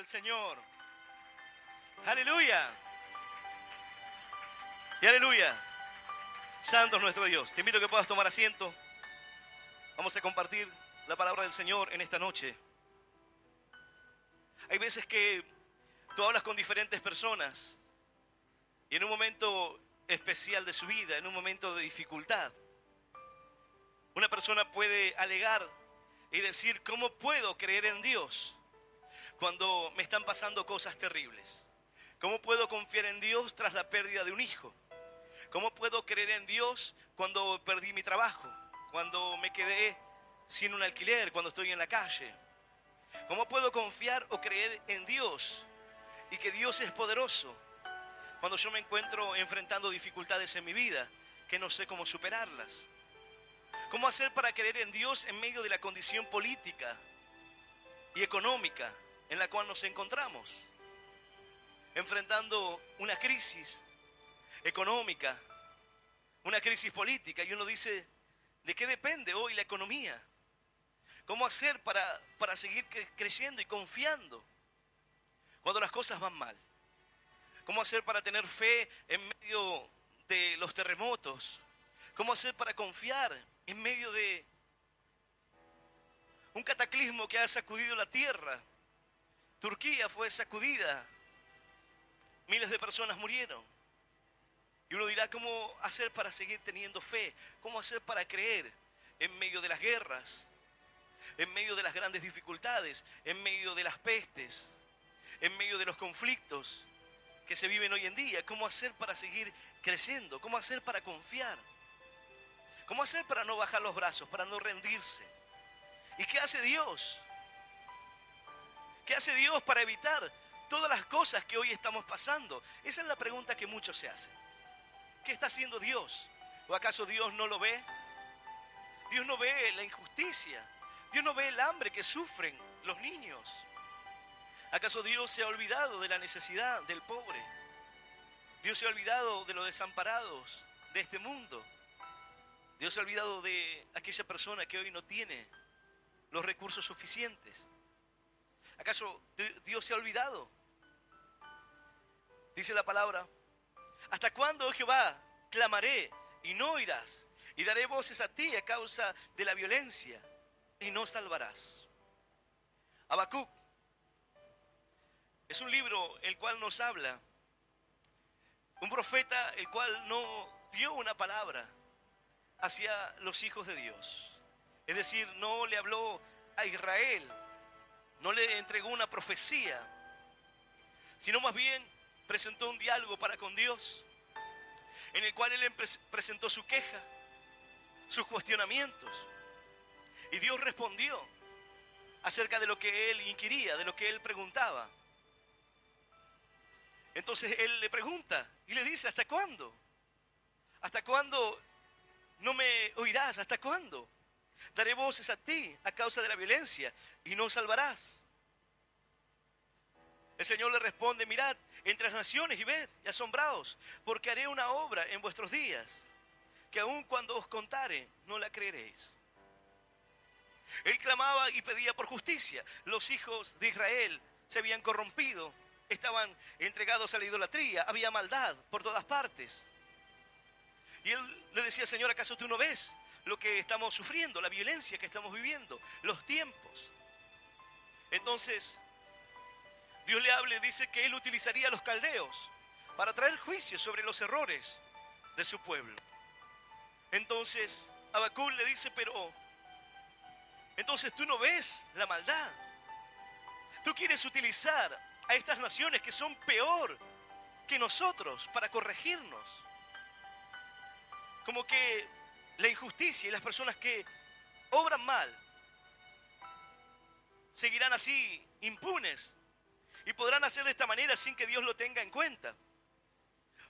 del Señor. Aleluya. Y aleluya. Santo es nuestro Dios. Te invito a que puedas tomar asiento. Vamos a compartir la palabra del Señor en esta noche. Hay veces que tú hablas con diferentes personas y en un momento especial de su vida, en un momento de dificultad, una persona puede alegar y decir: ¿cómo puedo creer en Dios cuando me están pasando cosas terribles? ¿Cómo puedo confiar en Dios tras la pérdida de un hijo? ¿Cómo puedo creer en Dios cuando perdí mi trabajo? Cuando me quedé sin un alquiler, cuando estoy en la calle. ¿Cómo puedo confiar o creer en Dios y que Dios es poderoso cuando yo me encuentro enfrentando dificultades en mi vida que no sé cómo superarlas? ¿Cómo hacer para creer en Dios en medio de la condición política y económica en la cual nos encontramos? Enfrentando una crisis económica, una crisis política, y uno dice: ¿de qué depende hoy la economía? ¿Cómo hacer para seguir creciendo y confiando cuando las cosas van mal? ¿Cómo hacer para tener fe en medio de los terremotos? ¿Cómo hacer para confiar en medio de un cataclismo que ha sacudido la tierra? Turquía fue sacudida, miles de personas murieron. Y uno dirá: ¿cómo hacer para seguir teniendo fe? ¿Cómo hacer para creer en medio de las guerras, en medio de las grandes dificultades, en medio de las pestes, en medio de los conflictos que se viven hoy en día? ¿Cómo hacer para seguir creciendo? ¿Cómo hacer para confiar? ¿Cómo hacer para no bajar los brazos, para no rendirse? ¿Y qué hace Dios? ¿Qué hace Dios para evitar todas las cosas que hoy estamos pasando? Esa es la pregunta que muchos se hacen. ¿Qué está haciendo Dios? ¿O acaso Dios no lo ve? Dios no ve la injusticia. Dios no ve el hambre que sufren los niños. ¿Acaso Dios se ha olvidado de la necesidad del pobre? Dios se ha olvidado de los desamparados de este mundo. Dios se ha olvidado de aquella persona que hoy no tiene los recursos suficientes. ¿Acaso Dios se ha olvidado? Dice la palabra: ¿hasta cuándo, oh Jehová, clamaré y no oirás? Y daré voces a ti a causa de la violencia y no salvarás. Habacuc es un libro el cual nos habla, un profeta el cual no dio una palabra hacia los hijos de Dios. Es decir, no le habló a Israel, no le entregó una profecía, sino más bien presentó un diálogo para con Dios, en el cual él presentó su queja, sus cuestionamientos, y Dios respondió acerca de lo que él inquiría, de lo que él preguntaba. Entonces él le pregunta y le dice: ¿hasta cuándo? ¿Hasta cuándo no me oirás? ¿Hasta cuándo? Daré voces a ti a causa de la violencia y no salvarás. El Señor le responde: mirad entre las naciones y ved y asombraos, porque haré una obra en vuestros días, que aun cuando os contare, no la creeréis. Él clamaba y pedía por justicia. Los hijos de Israel se habían corrompido, estaban entregados a la idolatría, había maldad por todas partes. Y él le decía: Señor, ¿acaso tú no ves lo que estamos sufriendo, la violencia que estamos viviendo, los tiempos? Entonces Dios le habla y dice que él utilizaría a los caldeos para traer juicio sobre los errores de su pueblo. Entonces Habacuc le dice: pero entonces tú no ves la maldad. Tú quieres utilizar a estas naciones que son peor que nosotros para corregirnos. Como que la injusticia y las personas que obran mal seguirán así impunes y podrán hacer de esta manera sin que Dios lo tenga en cuenta.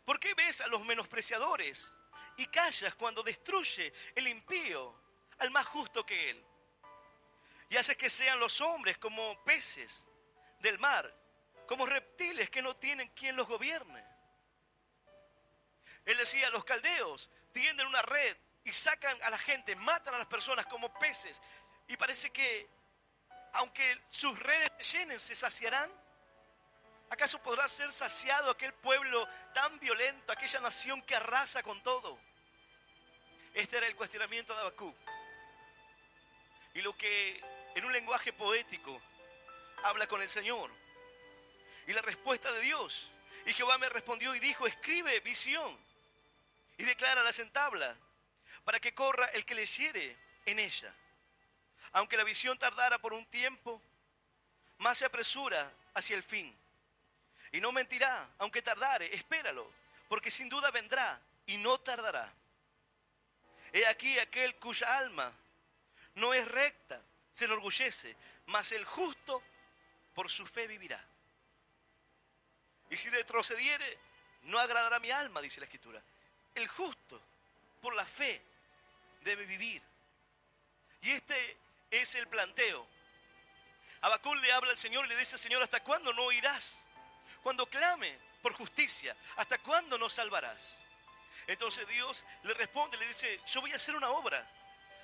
¿Por qué ves a los menospreciadores y callas cuando destruye el impío al más justo que él? Y haces que sean los hombres como peces del mar, como reptiles que no tienen quien los gobierne. Él decía: los caldeos tienden una red y sacan a la gente, matan a las personas como peces. Y parece que aunque sus redes se llenen, se saciarán. ¿Acaso podrá ser saciado aquel pueblo tan violento, aquella nación que arrasa con todo? Este era el cuestionamiento de Habacuc. Y lo que en un lenguaje poético habla con el Señor. Y la respuesta de Dios. Y Jehová me respondió y dijo, escribe visión y decláralas en tabla, para que corra el que leyere en ella. Aunque la visión tardara por un tiempo, más se apresura hacia el fin. Y no mentirá, aunque tardare, espéralo, porque sin duda vendrá y no tardará. He aquí aquel cuya alma no es recta, se enorgullece, mas el justo por su fe vivirá. Y si retrocediere, no agradará mi alma, dice la Escritura. El justo por la fe debe vivir. Y este es el planteo. Habacuc le habla al Señor y le dice, Señor, ¿hasta cuándo no oirás? Cuando clame por justicia, ¿hasta cuándo no salvarás? Entonces Dios le responde, le dice, yo voy a hacer una obra,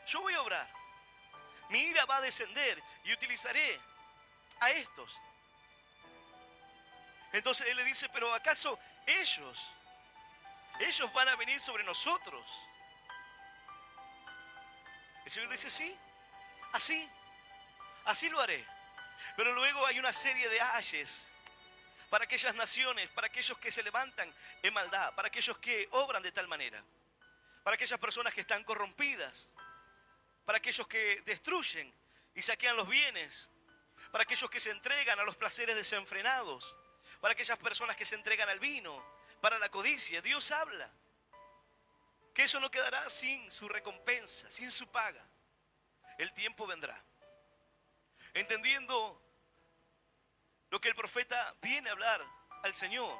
yo voy a obrar. Mi ira va a descender y utilizaré a estos. Entonces Él le dice, pero ¿acaso ellos van a venir sobre nosotros? El Señor dice, sí, así lo haré. Pero luego hay una serie de ayes para aquellas naciones, para aquellos que se levantan en maldad, para aquellos que obran de tal manera, para aquellas personas que están corrompidas, para aquellos que destruyen y saquean los bienes, para aquellos que se entregan a los placeres desenfrenados, para aquellas personas que se entregan al vino, para la codicia. Dios habla que eso no quedará sin su recompensa, sin su paga. El tiempo vendrá. Entendiendo lo que el profeta viene a hablar al Señor,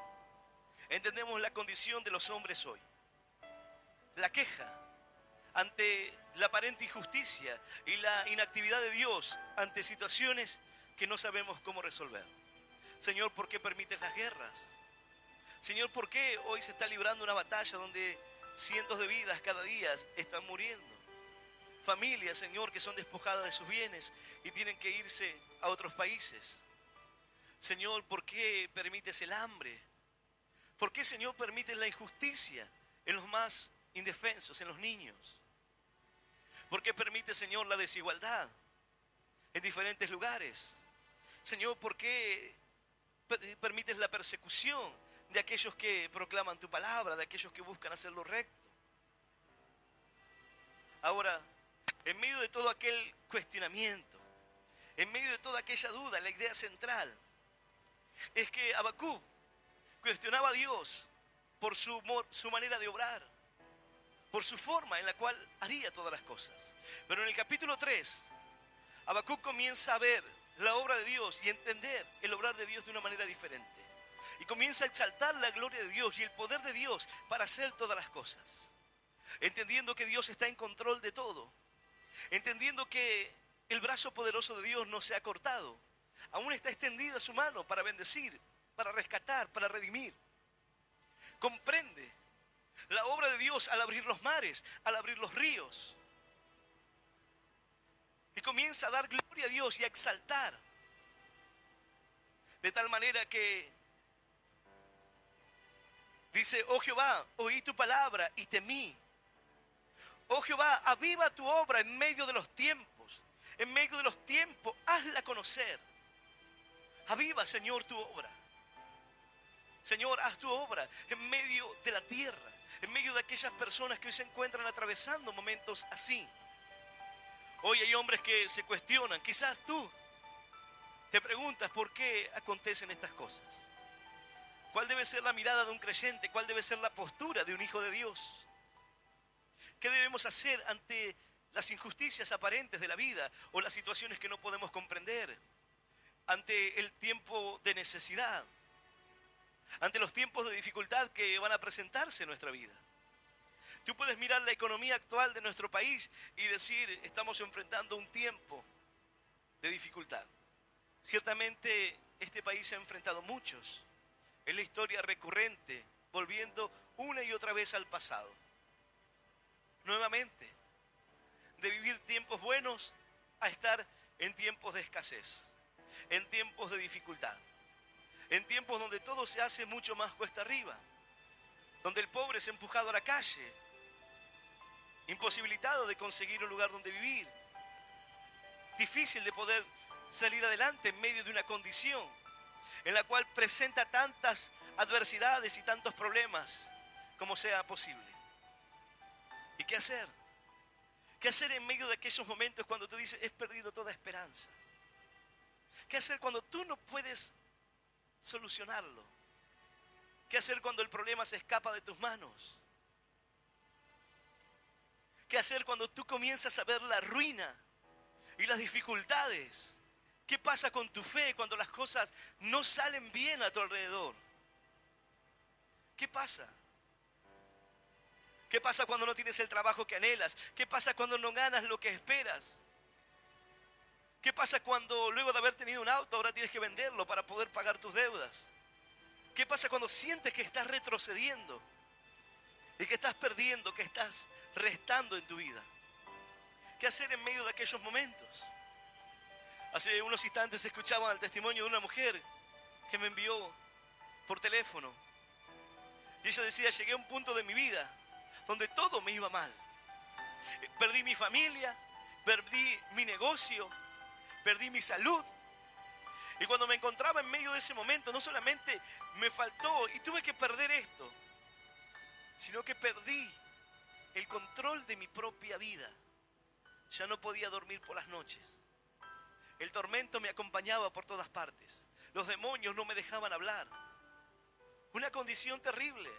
entendemos la condición de los hombres hoy. La queja ante la aparente injusticia y la inactividad de Dios ante situaciones que no sabemos cómo resolver. Señor, ¿por qué permites las guerras? Señor, ¿por qué hoy se está librando una batalla donde cientos de vidas cada día están muriendo? Familias, Señor, que son despojadas de sus bienes y tienen que irse a otros países. Señor, ¿por qué permites el hambre? ¿Por qué, Señor, permites la injusticia en los más indefensos, en los niños? ¿Por qué permites, Señor, la desigualdad en diferentes lugares? Señor, ¿por qué permites la persecución de aquellos que proclaman tu palabra, de aquellos que buscan hacer lo recto? Ahora, en medio de todo aquel cuestionamiento, en medio de toda aquella duda, la idea central es que Habacuc cuestionaba a Dios por su manera de obrar, por su forma en la cual haría todas las cosas. Pero en el capítulo 3, Habacuc comienza a ver la obra de Dios y entender el obrar de Dios de una manera diferente. Y comienza a exaltar la gloria de Dios y el poder de Dios para hacer todas las cosas. Entendiendo que Dios está en control de todo. Entendiendo que el brazo poderoso de Dios no se ha cortado. Aún está extendida su mano para bendecir, para rescatar, para redimir. Comprende la obra de Dios al abrir los mares, al abrir los ríos. Y comienza a dar gloria a Dios y a exaltar. De tal manera que dice, oh Jehová, oí tu palabra y temí. Oh Jehová, aviva tu obra en medio de los tiempos. En medio de los tiempos, hazla conocer. Aviva, Señor, tu obra. Señor, haz tu obra en medio de la tierra, en medio de aquellas personas que hoy se encuentran atravesando momentos así. Hoy hay hombres que se cuestionan, quizás tú te preguntas por qué acontecen estas cosas. ¿Cuál debe ser la mirada de un creyente? ¿Cuál debe ser la postura de un hijo de Dios? ¿Qué debemos hacer ante las injusticias aparentes de la vida o las situaciones que no podemos comprender? Ante el tiempo de necesidad, ante los tiempos de dificultad que van a presentarse en nuestra vida. Tú puedes mirar la economía actual de nuestro país y decir, estamos enfrentando un tiempo de dificultad. Ciertamente este país ha enfrentado muchos. Es la historia recurrente, volviendo una y otra vez al pasado. Nuevamente, de vivir tiempos buenos a estar en tiempos de escasez, en tiempos de dificultad. En tiempos donde todo se hace mucho más cuesta arriba. Donde el pobre es empujado a la calle. Imposibilitado de conseguir un lugar donde vivir. Difícil de poder salir adelante en medio de una condición en la cual presenta tantas adversidades y tantos problemas como sea posible. ¿Y qué hacer? ¿Qué hacer en medio de aquellos momentos cuando tú dices, he perdido toda esperanza? ¿Qué hacer cuando tú no puedes solucionarlo? ¿Qué hacer cuando el problema se escapa de tus manos? ¿Qué hacer cuando tú comienzas a ver la ruina y las dificultades? ¿Qué pasa con tu fe cuando las cosas no salen bien a tu alrededor? ¿Qué pasa? ¿Qué pasa cuando no tienes el trabajo que anhelas? ¿Qué pasa cuando no ganas lo que esperas? ¿Qué pasa cuando luego de haber tenido un auto ahora tienes que venderlo para poder pagar tus deudas? ¿Qué pasa cuando sientes que estás retrocediendo y que estás perdiendo, que estás restando en tu vida? ¿Qué hacer en medio de aquellos momentos? Hace unos instantes escuchaba el testimonio de una mujer que me envió por teléfono. Y ella decía, llegué a un punto de mi vida donde todo me iba mal. Perdí mi familia, perdí mi negocio, perdí mi salud. Y cuando me encontraba en medio de ese momento, no solamente me faltó y tuve que perder esto, sino que perdí el control de mi propia vida. Ya no podía dormir por las noches. El tormento me acompañaba por todas partes. Los demonios no me dejaban hablar. Una condición terrible.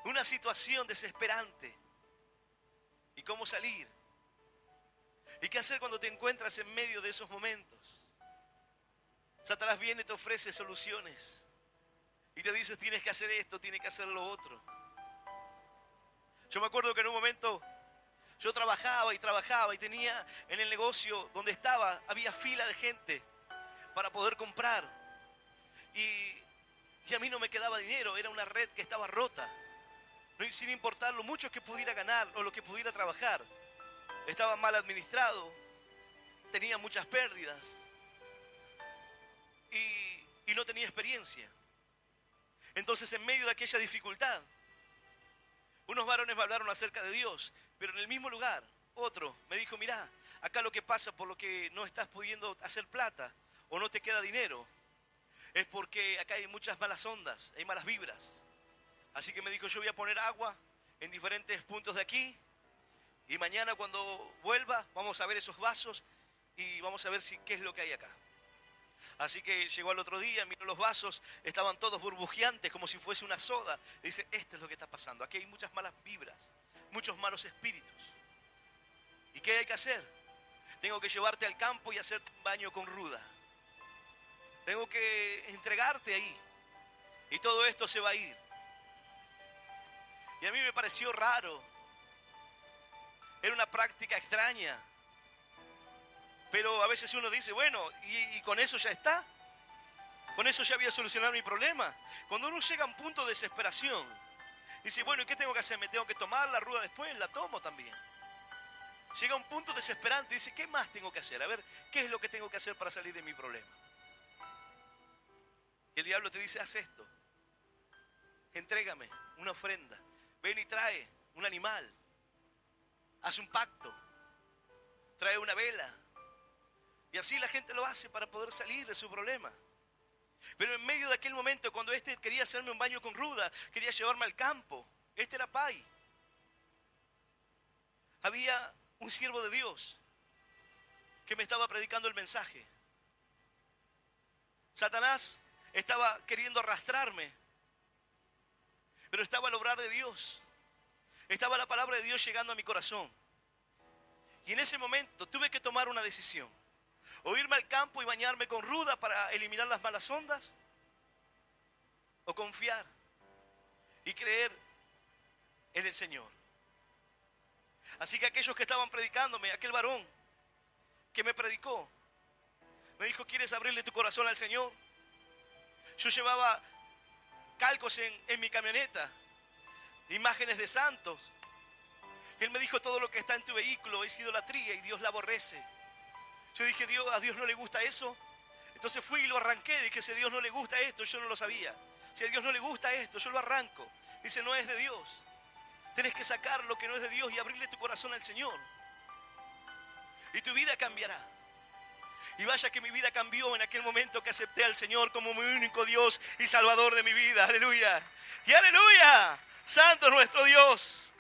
Una situación desesperante. ¿Y cómo salir? ¿Y qué hacer cuando te encuentras en medio de esos momentos? Satanás viene y te ofrece soluciones. Y te dice, tienes que hacer esto, tienes que hacer lo otro. Yo me acuerdo que en un momento yo trabajaba y tenía en el negocio donde estaba, había fila de gente para poder comprar. Y a mí no me quedaba dinero, era una red que estaba rota. No, sin importar lo mucho que pudiera ganar o lo que pudiera trabajar. Estaba mal administrado, tenía muchas pérdidas y no tenía experiencia. Entonces, en medio de aquella dificultad, unos varones me hablaron acerca de Dios, pero en el mismo lugar, otro me dijo, mirá, acá lo que pasa por lo que no estás pudiendo hacer plata o no te queda dinero, es porque acá hay muchas malas ondas, hay malas vibras. Así que me dijo, yo voy a poner agua en diferentes puntos de aquí y mañana cuando vuelva vamos a ver esos vasos y vamos a ver qué es lo que hay acá. Así que llegó al otro día, miró los vasos, estaban todos burbujeantes como si fuese una soda. Y dice, esto es lo que está pasando, aquí hay muchas malas vibras, muchos malos espíritus. ¿Y qué hay que hacer? Tengo que llevarte al campo y hacerte un baño con ruda. Tengo que entregarte ahí y todo esto se va a ir. Y a mí me pareció raro. Era una práctica extraña. Pero a veces uno dice, bueno, ¿y con eso ya está? ¿Con eso ya había solucionado mi problema? Cuando uno llega a un punto de desesperación, dice, bueno, ¿y qué tengo que hacer? ¿Me tengo que tomar la ruda después? La tomo también. Llega a un punto desesperante y dice, ¿qué más tengo que hacer? A ver, ¿qué es lo que tengo que hacer para salir de mi problema? Y el diablo te dice, haz esto. Entrégame una ofrenda. Ven y trae un animal. Haz un pacto. Trae una vela. Y así la gente lo hace para poder salir de su problema. Pero en medio de aquel momento, cuando quería hacerme un baño con ruda, quería llevarme al campo, era Pai. Había un siervo de Dios que me estaba predicando el mensaje. Satanás estaba queriendo arrastrarme, pero estaba el obrar de Dios. Estaba la palabra de Dios llegando a mi corazón. Y en ese momento tuve que tomar una decisión. O irme al campo y bañarme con ruda para eliminar las malas ondas. O confiar y creer en el Señor. Así que aquellos que estaban predicándome, aquel varón que me predicó, me dijo, ¿quieres abrirle tu corazón al Señor? Yo llevaba calcos en mi camioneta, imágenes de santos. Él me dijo, todo lo que está en tu vehículo es idolatría y Dios la aborrece. Yo dije, a Dios no le gusta eso. Entonces fui y lo arranqué. Dije, si a Dios no le gusta esto, yo no lo sabía. Si a Dios no le gusta esto, yo lo arranco. Dice, no es de Dios. Tenés que sacar lo que no es de Dios y abrirle tu corazón al Señor. Y tu vida cambiará. Y vaya que mi vida cambió en aquel momento que acepté al Señor como mi único Dios y Salvador de mi vida. Aleluya. Y aleluya. Santo es nuestro Dios.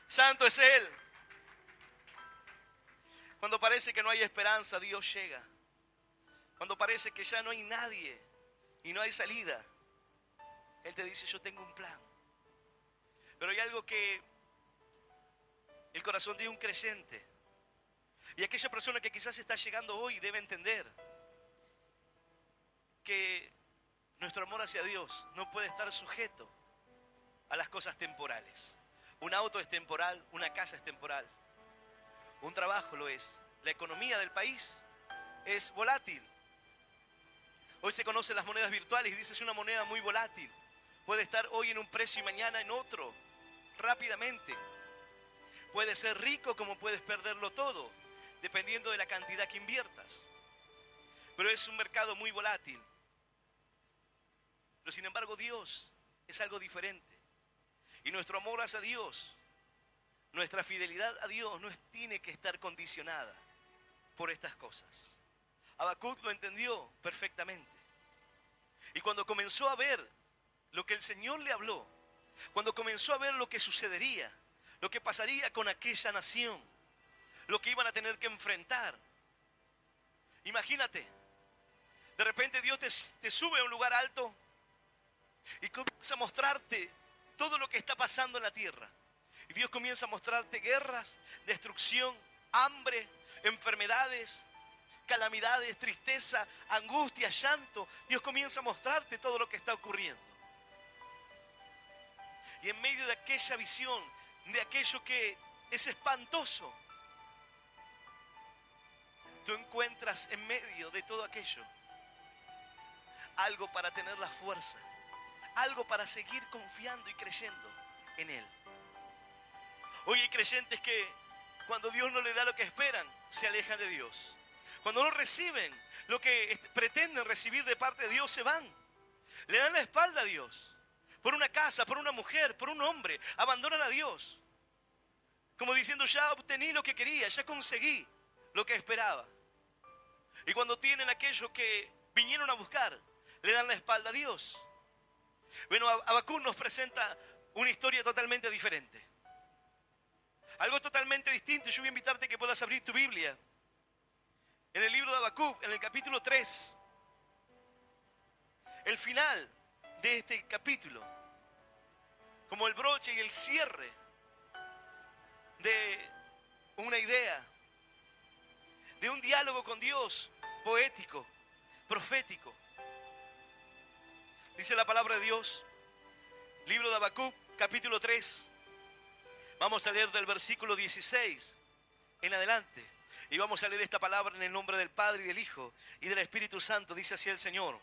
Santo es Él. Cuando parece que no hay esperanza, Dios llega. Cuando parece que ya no hay nadie y no hay salida, Él te dice, yo tengo un plan. Pero hay algo que el corazón de un creyente y aquella persona que quizás está llegando hoy debe entender que nuestro amor hacia Dios no puede estar sujeto a las cosas temporales. Un auto es temporal, una casa es temporal, un trabajo lo es, la economía del país es volátil. Hoy se conocen las monedas virtuales y dice es una moneda muy volátil. Puede estar hoy en un precio y mañana en otro, rápidamente. Puede ser rico como puedes perderlo todo, dependiendo de la cantidad que inviertas. Pero es un mercado muy volátil. Pero sin embargo Dios es algo diferente. Y nuestro amor hacia Dios, nuestra fidelidad a Dios no tiene que estar condicionada por estas cosas. Habacuc lo entendió perfectamente. Y cuando comenzó a ver lo que el Señor le habló, cuando comenzó a ver lo que sucedería, lo que pasaría con aquella nación, lo que iban a tener que enfrentar. Imagínate, de repente Dios te sube a un lugar alto y comienza a mostrarte todo lo que está pasando en la tierra. Y Dios comienza a mostrarte guerras, destrucción, hambre, enfermedades, calamidades, tristeza, angustia, llanto. Dios comienza a mostrarte todo lo que está ocurriendo. Y en medio de aquella visión, de aquello que es espantoso, tú encuentras en medio de todo aquello algo para tener la fuerza, algo para seguir confiando y creyendo en Él. Hoy hay creyentes que cuando Dios no les da lo que esperan, se alejan de Dios. Cuando no reciben lo que pretenden recibir de parte de Dios, se van. Le dan la espalda a Dios. Por una casa, por una mujer, por un hombre, abandonan a Dios. Como diciendo, ya obtení lo que quería, ya conseguí lo que esperaba. Y cuando tienen aquello que vinieron a buscar, le dan la espalda a Dios. Bueno, Habacuc nos presenta una historia totalmente diferente. Algo totalmente distinto. Yo voy a invitarte a que puedas abrir tu Biblia. En el libro de Habacuc, en el capítulo 3. El final de este capítulo, como el broche y el cierre de una idea, de un diálogo con Dios, poético, profético. Dice la palabra de Dios, libro de Habacuc, capítulo 3. Vamos a leer del versículo 16 en adelante. Y vamos a leer esta palabra en el nombre del Padre y del Hijo y del Espíritu Santo. Dice así el Señor.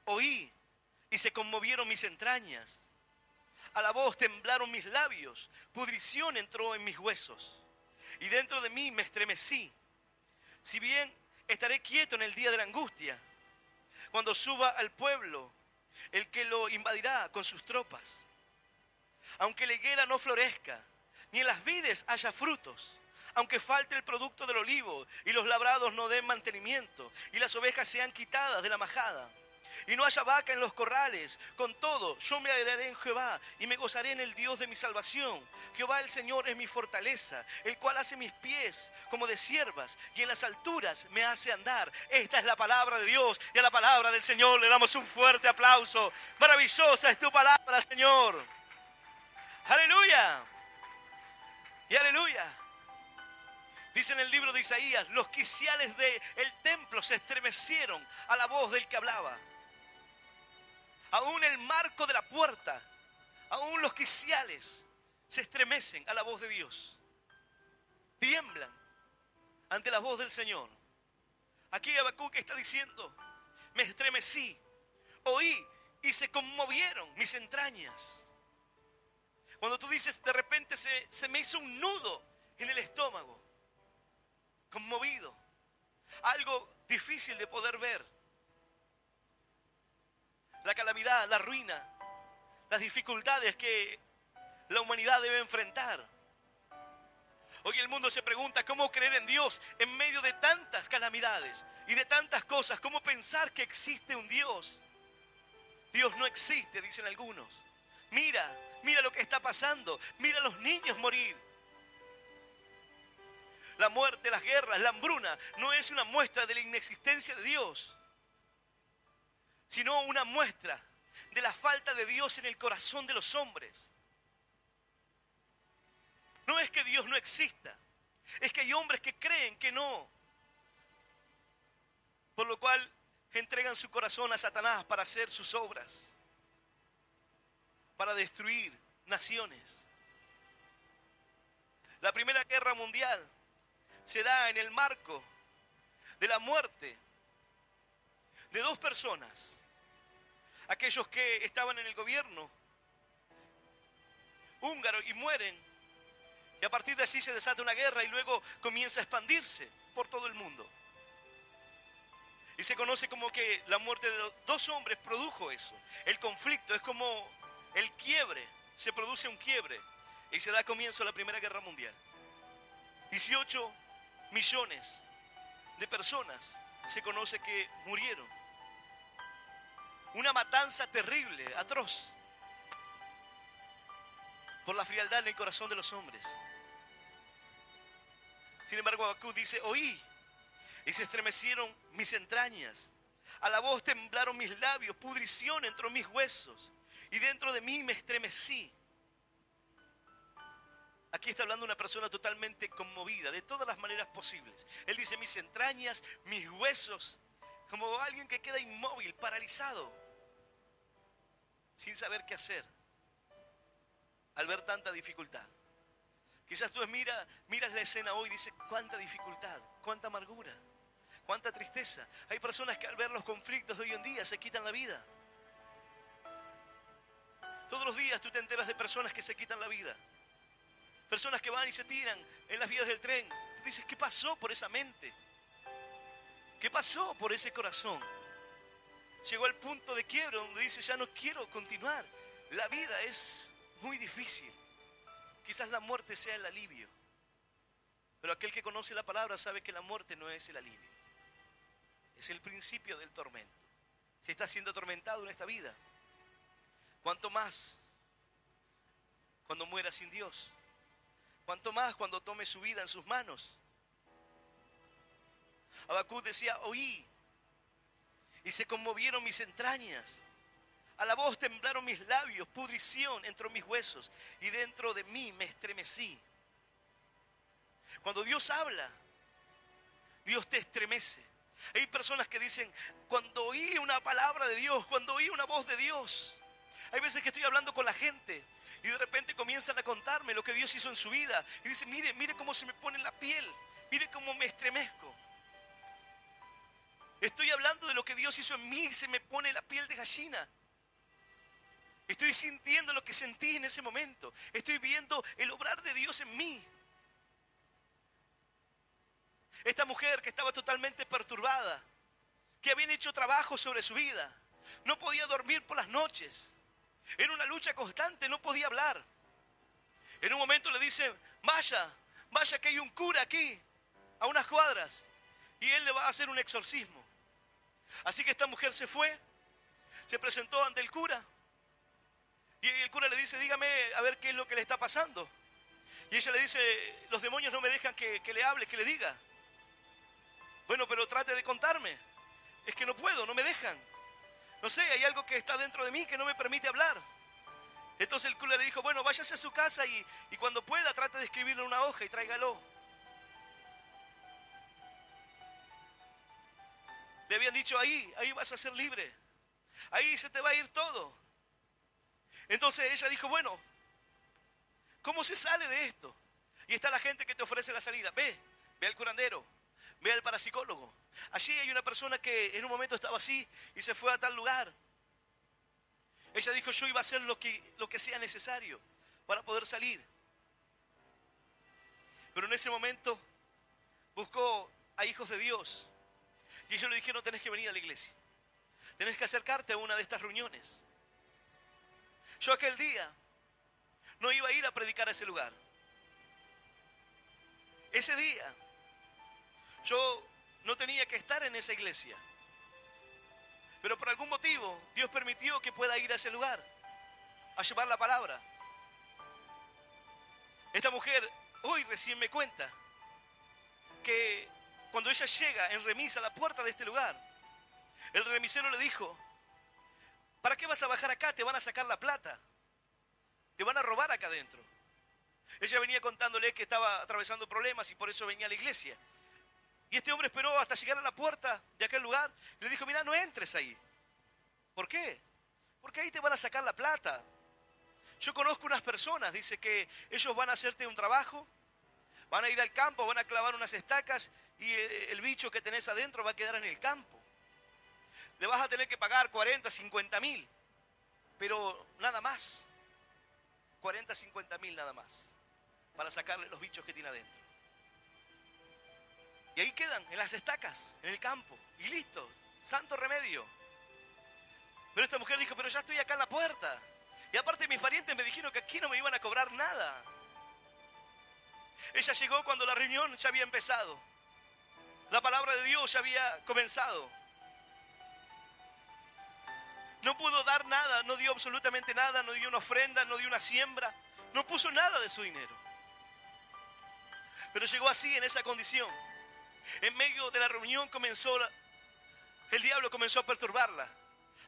Oí y se conmovieron mis entrañas. A la voz temblaron mis labios. Pudrición entró en mis huesos. Y dentro de mí me estremecí. Si bien estaré quieto en el día de la angustia, cuando suba al pueblo, el que lo invadirá con sus tropas. Aunque la higuera no florezca, ni en las vides haya frutos, aunque falte el producto del olivo y los labrados no den mantenimiento y las ovejas sean quitadas de la majada y no haya vaca en los corrales, con todo yo me alegraré en Jehová y me gozaré en el Dios de mi salvación. Jehová el Señor es mi fortaleza, el cual hace mis pies como de ciervas y en las alturas me hace andar. Esta es la palabra de Dios y a la palabra del Señor le damos un fuerte aplauso. Maravillosa es tu palabra, Señor. Aleluya y aleluya. Dice en el libro de Isaías, los quiciales del templo se estremecieron a la voz del que hablaba. Aún el marco de la puerta, aún los quiciales se estremecen a la voz de Dios. Tiemblan ante la voz del Señor. Aquí Habacuc está diciendo, me estremecí, oí y se conmovieron mis entrañas. Cuando tú dices, de repente se me hizo un nudo en el estómago. Conmovido. algo difícil de poder ver. La calamidad, la ruina, las dificultades que la humanidad debe enfrentar. Hoy el mundo se pregunta cómo creer en Dios en medio de tantas calamidades y de tantas cosas. ¿Cómo pensar que existe un Dios? Dios no existe, dicen algunos. Mira lo que está pasando. Mira a los niños morir. La muerte, las guerras, la hambruna no es una muestra de la inexistencia de Dios, sino una muestra de la falta de Dios en el corazón de los hombres. No es que Dios no exista, es que hay hombres que creen que no. Por lo cual entregan su corazón a Satanás para hacer sus obras, para destruir naciones. La Primera Guerra Mundial se da en el marco de la muerte de dos personas. Aquellos que estaban en el gobierno húngaro y mueren. Y a partir de allí se desata una guerra y luego comienza a expandirse por todo el mundo. Y se conoce como que la muerte de dos hombres produjo eso. El conflicto es como el quiebre. Se produce un quiebre y se da comienzo a la Primera Guerra Mundial. 18 millones de personas se conoce que murieron. Una matanza terrible, atroz, por la frialdad en el corazón de los hombres. Sin embargo, Habacuc dice, oí, y se estremecieron mis entrañas. A la voz temblaron mis labios, pudrición entró en mis huesos, y dentro de mí me estremecí. Aquí está hablando una persona totalmente conmovida, de todas las maneras posibles. Él dice, mis entrañas, mis huesos, como alguien que queda inmóvil, paralizado, sin saber qué hacer, al ver tanta dificultad. Quizás tú miras la escena hoy y dices, cuánta dificultad, cuánta amargura, cuánta tristeza. Hay personas que al ver los conflictos de hoy en día se quitan la vida. Todos los días tú te enteras de personas que se quitan la vida. Personas que van y se tiran en las vías del tren. Tú dices, ¿qué pasó por esa mente? ¿Qué pasó por ese corazón? Llegó al punto de quiebra donde dice, ya no quiero continuar. La vida es muy difícil. Quizás la muerte sea el alivio. Pero aquel que conoce la palabra sabe que la muerte no es el alivio. Es el principio del tormento. Si está siendo atormentado en esta vida, ¿cuánto más cuando muera sin Dios? ¿Cuánto más cuando tome su vida en sus manos? Habacuc decía, oí, y se conmovieron mis entrañas. A la voz temblaron mis labios, pudrición entró en mis huesos, y dentro de mí me estremecí. Cuando Dios habla, Dios te estremece. Hay personas que dicen, cuando oí una palabra de Dios, cuando oí una voz de Dios. Hay veces que estoy hablando con la gente y de repente comienzan a contarme lo que Dios hizo en su vida. Y dicen, mire cómo se me pone la piel, mire cómo me estremezco. Estoy hablando de lo que Dios hizo en mí y se me pone la piel de gallina. Estoy sintiendo lo que sentí en ese momento. Estoy viendo el obrar de Dios en mí. Esta mujer que estaba totalmente perturbada, que habían hecho trabajo sobre su vida, no podía dormir por las noches. Era una lucha constante, no podía hablar. En un momento le dicen, vaya que hay un cura aquí, a unas cuadras, y él le va a hacer un exorcismo. Así que esta mujer se fue, se presentó ante el cura, y el cura le dice, dígame a ver qué es lo que le está pasando. Y ella le dice, los demonios no me dejan que le hable, que le diga. Bueno, pero trate de contarme. Es que no puedo, no me dejan. No sé, hay algo que está dentro de mí que no me permite hablar. Entonces el cura le dijo, bueno, váyase a su casa y cuando pueda trate de escribirlo en una hoja y tráigalo. Le habían dicho, ahí vas a ser libre. Ahí se te va a ir todo. Entonces ella dijo, bueno, ¿cómo se sale de esto? Y está la gente que te ofrece la salida. Ve al curandero, ve al parapsicólogo. Allí hay una persona que en un momento estaba así y se fue a tal lugar. Ella dijo, yo iba a hacer lo que sea necesario para poder salir. Pero en ese momento buscó a hijos de Dios Y ellos le dijeron, tenés que venir a la iglesia. Tenés que acercarte a una de estas reuniones. Yo aquel día no iba a ir a predicar a ese lugar. Ese día yo no tenía que estar en esa iglesia. Pero por algún motivo Dios permitió que pueda ir a ese lugar a llevar la palabra. Esta mujer hoy recién me cuenta que cuando ella llega en remisa a la puerta de este lugar, el remisero le dijo, ¿para qué vas a bajar acá? Te van a sacar la plata. Te van a robar acá adentro. Ella venía contándole que estaba atravesando problemas y por eso venía a la iglesia. Y este hombre esperó hasta llegar a la puerta de aquel lugar y le dijo, mira, no entres ahí. ¿Por qué? Porque ahí te van a sacar la plata. Yo conozco unas personas, dice que ellos van a hacerte un trabajo, van a ir al campo, van a clavar unas estacas y el bicho que tenés adentro va a quedar en el campo. Le vas a tener que pagar 40, 50 mil, pero nada más. 40, 50 mil nada más, para sacarle los bichos que tiene adentro. Y ahí quedan, en las estacas, en el campo, y listo, santo remedio. Pero esta mujer dijo, pero ya estoy acá en la puerta. Y aparte mis parientes me dijeron que aquí no me iban a cobrar nada. Ella llegó cuando la reunión ya había empezado. La palabra de Dios ya había comenzado. No pudo dar nada, no dio absolutamente nada, no dio una ofrenda, no dio una siembra, no puso nada de su dinero. Pero llegó así, en esa condición. En medio de la reunión el diablo comenzó a perturbarla.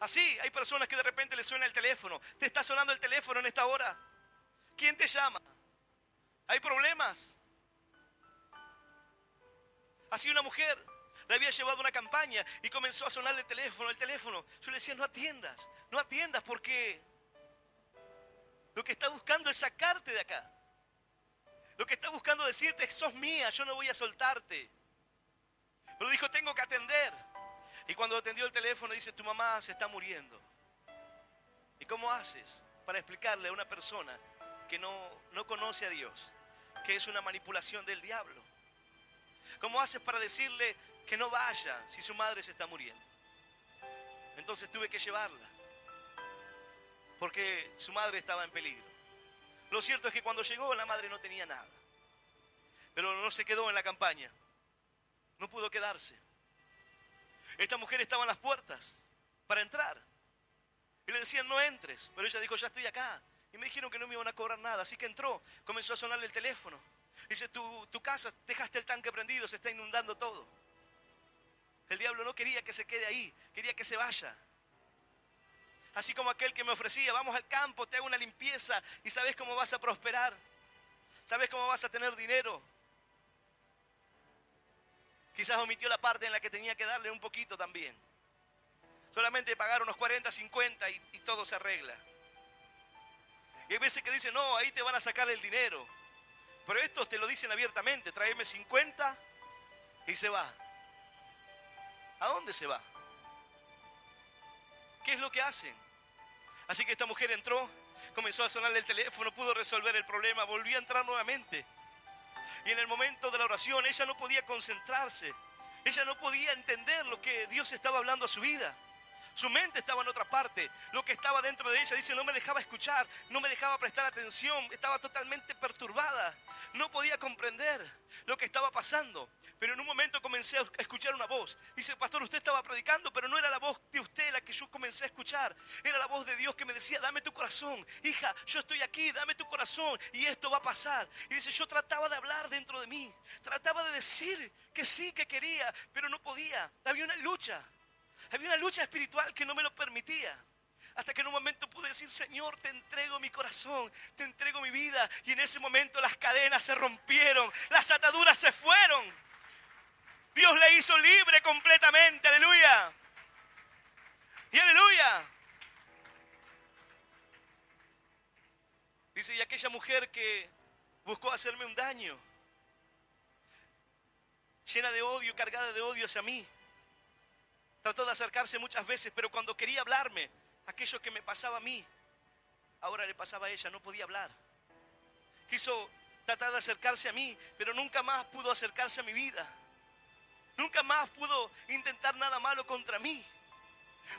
Así, hay personas que de repente les suena el teléfono. ¿Te está sonando el teléfono en esta hora? ¿Quién te llama? ¿Hay problemas? Así una mujer le había llevado una campaña y comenzó a sonarle el teléfono. Yo le decía, no atiendas porque lo que está buscando es sacarte de acá. Lo que está buscando decirte es, sos mía, yo no voy a soltarte. Pero dijo, tengo que atender. Y cuando atendió el teléfono dice, tu mamá se está muriendo. ¿Y cómo haces para explicarle a una persona que no conoce a Dios que es una manipulación del diablo? ¿Cómo haces para decirle que no vaya si su madre se está muriendo? Entonces tuve que llevarla, porque su madre estaba en peligro. Lo cierto es que cuando llegó la madre no tenía nada, pero no se quedó en la campaña, no pudo quedarse. Esta mujer estaba en las puertas para entrar y le decían no entres, pero ella dijo ya estoy acá y me dijeron que no me iban a cobrar nada, así que entró, comenzó a sonarle el teléfono. Dice, tu casa, dejaste el tanque prendido, se está inundando todo. El diablo no quería que se quede ahí, quería que se vaya. Así como aquel que me ofrecía, vamos al campo, te hago una limpieza y sabes cómo vas a prosperar, sabes cómo vas a tener dinero. Quizás omitió la parte en la que tenía que darle un poquito también. Solamente pagar unos 40, 50 y todo se arregla. Y hay veces que dicen, no, ahí te van a sacar el dinero. Pero estos te lo dicen abiertamente, tráeme 50 y se va. ¿A dónde se va? ¿Qué es lo que hacen? Así que esta mujer entró, comenzó a sonarle el teléfono, pudo resolver el problema, volvió a entrar nuevamente. Y en el momento de la oración ella no podía concentrarse, ella no podía entender lo que Dios estaba hablando a su vida. Su mente estaba en otra parte, lo que estaba dentro de ella, dice, no me dejaba escuchar, no me dejaba prestar atención, estaba totalmente perturbada, no podía comprender lo que estaba pasando. Pero en un momento comencé a escuchar una voz. Dice, pastor, usted estaba predicando, pero no era la voz de usted la que yo comencé a escuchar, era la voz de Dios que me decía, dame tu corazón, hija, yo estoy aquí, dame tu corazón y esto va a pasar. Y dice, yo trataba de hablar dentro de mí, trataba de decir que sí, que quería, pero no podía, había una lucha. Había una lucha espiritual que no me lo permitía. Hasta que en un momento pude decir, Señor, te entrego mi corazón, te entrego mi vida. Y en ese momento las cadenas se rompieron, las ataduras se fueron. Dios le hizo libre completamente, aleluya. Y aleluya. Dice, y aquella mujer que buscó hacerme un daño, llena de odio, cargada de odio hacia mí, trató de acercarse muchas veces, pero cuando quería hablarme, aquello que me pasaba a mí, ahora le pasaba a ella, no podía hablar. Quiso tratar de acercarse a mí, pero nunca más pudo acercarse a mi vida. Nunca más pudo intentar nada malo contra mí.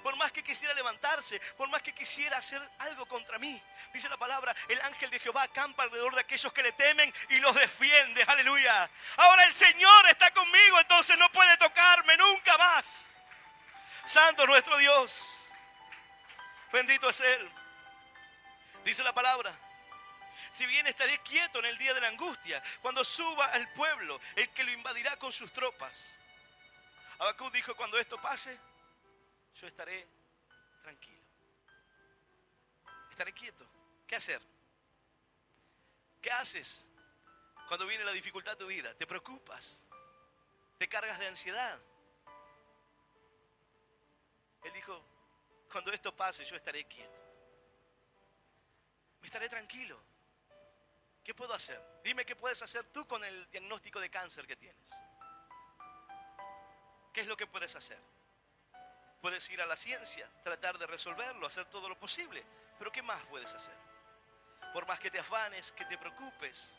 Por más que quisiera levantarse, por más que quisiera hacer algo contra mí. Dice la palabra, el ángel de Jehová acampa alrededor de aquellos que le temen y los defiende. Aleluya. Ahora el Señor está conmigo, entonces no puede tocarme nunca más. Santo es nuestro Dios. Bendito es Él. Dice la palabra, si bien estaré quieto en el día de la angustia, cuando suba al pueblo, el que lo invadirá con sus tropas. Habacuc dijo, cuando esto pase, yo estaré tranquilo. Estaré quieto. ¿Qué hacer? ¿Qué haces cuando viene la dificultad a tu vida? ¿Te preocupas? ¿Te cargas de ansiedad? Él dijo, cuando esto pase, yo estaré quieto. Me estaré tranquilo. ¿Qué puedo hacer? Dime qué puedes hacer tú con el diagnóstico de cáncer que tienes. ¿Qué es lo que puedes hacer? Puedes ir a la ciencia, tratar de resolverlo, hacer todo lo posible. Pero ¿qué más puedes hacer? Por más que te afanes, que te preocupes,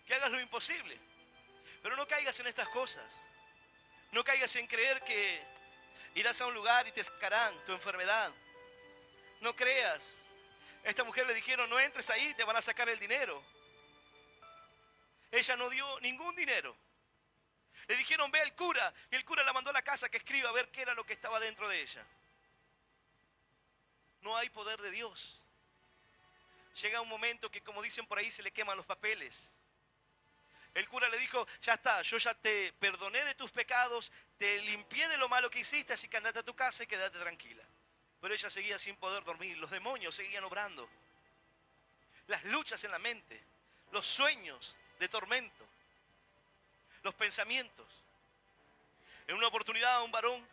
que hagas lo imposible. Pero no caigas en estas cosas. No caigas en creer que irás a un lugar y te sacarán tu enfermedad. No creas. A esta mujer le dijeron, no entres ahí, te van a sacar el dinero. Ella no dio ningún dinero. Le dijeron, ve al cura, y el cura la mandó a la casa que escriba a ver qué era lo que estaba dentro de ella. No hay poder de Dios. Llega un momento que, como dicen por ahí, se le queman los papeles. El cura le dijo, ya está, yo ya te perdoné de tus pecados, te limpié de lo malo que hiciste, así que andate a tu casa y quédate tranquila. Pero ella seguía sin poder dormir, los demonios seguían obrando. Las luchas en la mente, los sueños de tormento, los pensamientos. En una oportunidad un varón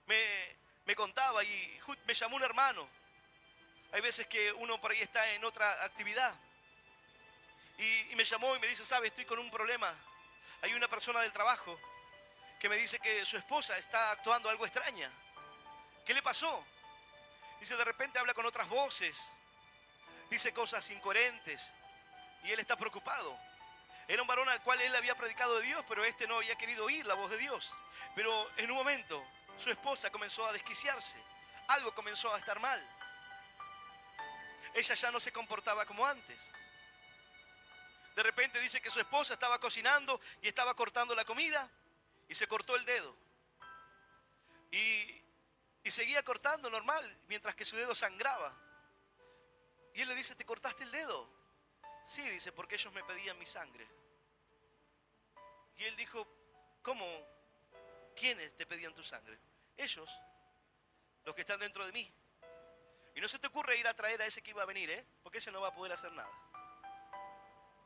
me contaba y me llamó un hermano. Hay veces que uno por ahí está en otra actividad. Y me llamó y me dice, ¿sabe? Estoy con un problema. Hay una persona del trabajo que me dice que su esposa está actuando algo extraña. ¿Qué le pasó? Dice, de repente habla con otras voces. Dice cosas incoherentes. Y él está preocupado. Era un varón al cual él había predicado de Dios, pero este no había querido oír la voz de Dios. Pero en un momento su esposa comenzó a desquiciarse. Algo comenzó a estar mal. Ella ya no se comportaba como antes. De repente dice que su esposa estaba cocinando y estaba cortando la comida y se cortó el dedo. Y seguía cortando normal mientras que su dedo sangraba. Y él le dice, ¿te cortaste el dedo? Sí, dice, porque ellos me pedían mi sangre. Y él dijo, ¿cómo? ¿Quiénes te pedían tu sangre? Ellos, los que están dentro de mí. Y no se te ocurre ir a traer a ese que iba a venir, porque ese no va a poder hacer nada.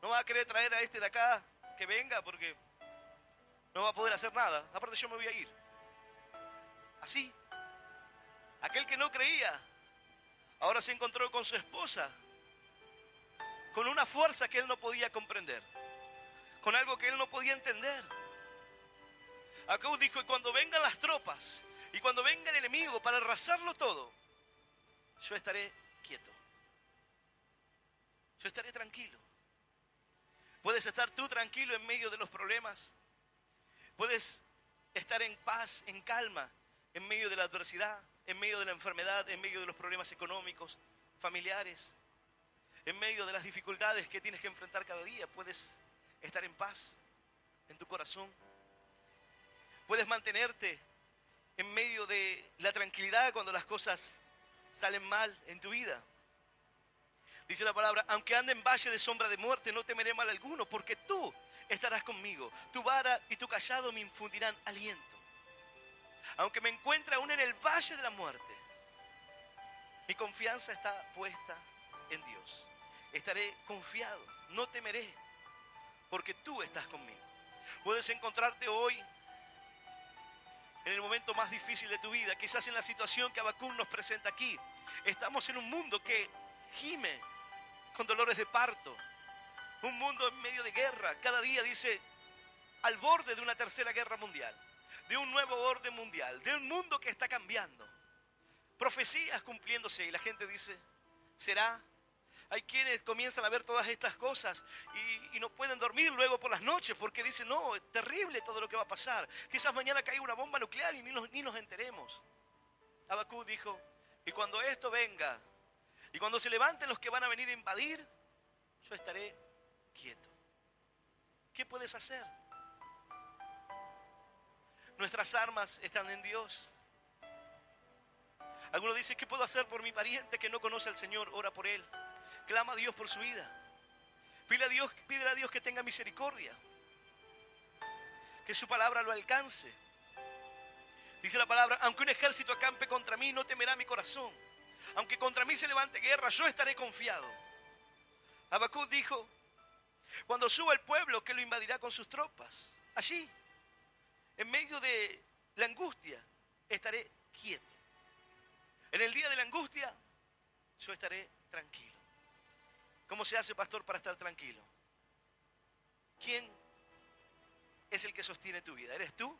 No va a querer traer a este de acá que venga porque no va a poder hacer nada. Aparte yo me voy a ir. Así. Aquel que no creía, ahora se encontró con su esposa, con una fuerza que él no podía comprender, con algo que él no podía entender. Habacuc dijo, y cuando vengan las tropas, y cuando venga el enemigo para arrasarlo todo, yo estaré quieto. Yo estaré tranquilo. Puedes estar tú tranquilo en medio de los problemas. Puedes estar en paz, en calma, en medio de la adversidad, en medio de la enfermedad, en medio de los problemas económicos, familiares, en medio de las dificultades que tienes que enfrentar cada día. Puedes estar en paz en tu corazón. Puedes mantenerte en medio de la tranquilidad cuando las cosas salen mal en tu vida. Dice la palabra, aunque ande en valle de sombra de muerte, no temeré mal alguno, porque tú estarás conmigo. Tu vara y tu cayado me infundirán aliento. Aunque me encuentre aún en el valle de la muerte, mi confianza está puesta en Dios. Estaré confiado, no temeré, porque tú estás conmigo. Puedes encontrarte hoy en el momento más difícil de tu vida, quizás en la situación que Habacuc nos presenta aquí. Estamos en un mundo que gime con dolores de parto, un mundo en medio de guerra. Cada día dice, al borde de una tercera guerra mundial, de un nuevo orden mundial, de un mundo que está cambiando, profecías cumpliéndose, y la gente dice, ¿será? Hay quienes comienzan a ver todas estas cosas y no pueden dormir luego por las noches porque dicen, no, es terrible todo lo que va a pasar. Quizás mañana caiga una bomba nuclear y ni nos enteremos. Habacuc dijo, y cuando esto venga, y cuando se levanten los que van a venir a invadir, yo estaré quieto. ¿Qué puedes hacer? Nuestras armas están en Dios. Algunos dicen, ¿qué puedo hacer por mi pariente que no conoce al Señor? Ora por él. Clama a Dios por su vida. Pídele a Dios que tenga misericordia. Que su palabra lo alcance. Dice la palabra, aunque un ejército acampe contra mí, no temerá mi corazón. Aunque contra mí se levante guerra, yo estaré confiado. Habacuc dijo, cuando suba el pueblo, que lo invadirá con sus tropas. Allí, en medio de la angustia, estaré quieto. En el día de la angustia, yo estaré tranquilo. ¿Cómo se hace, pastor, para estar tranquilo? ¿Quién es el que sostiene tu vida? ¿Eres tú?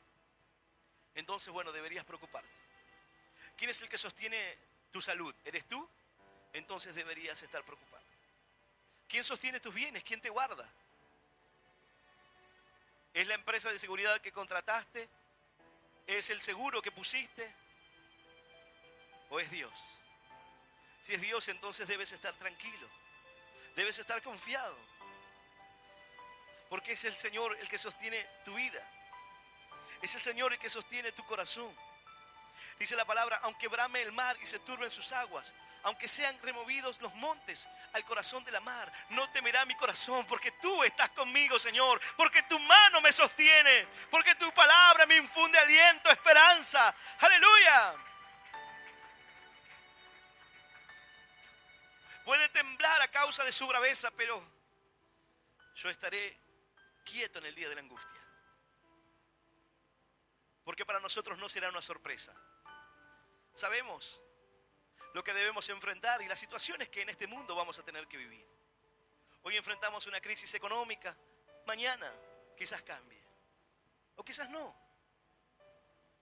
Entonces, bueno, deberías preocuparte. ¿Quién es el que sostiene tu salud? ¿Eres tú? Entonces deberías estar preocupado. ¿Quién sostiene tus bienes? ¿Quién te guarda? ¿Es la empresa de seguridad que contrataste? ¿Es el seguro que pusiste? ¿O es Dios? Si es Dios, entonces debes estar tranquilo. Debes estar confiado. Porque es el Señor el que sostiene tu vida. Es el Señor el que sostiene tu corazón. Dice la palabra, aunque brame el mar y se turben sus aguas, aunque sean removidos los montes al corazón de la mar, no temerá mi corazón, porque tú estás conmigo, Señor, porque tu mano me sostiene, porque tu palabra me infunde aliento, esperanza. ¡Aleluya! Puede temblar a causa de su braveza, pero yo estaré quieto en el día de la angustia. Porque para nosotros no será una sorpresa. Sabemos lo que debemos enfrentar y las situaciones que en este mundo vamos a tener que vivir. Hoy enfrentamos una crisis económica, mañana quizás cambie, o quizás no.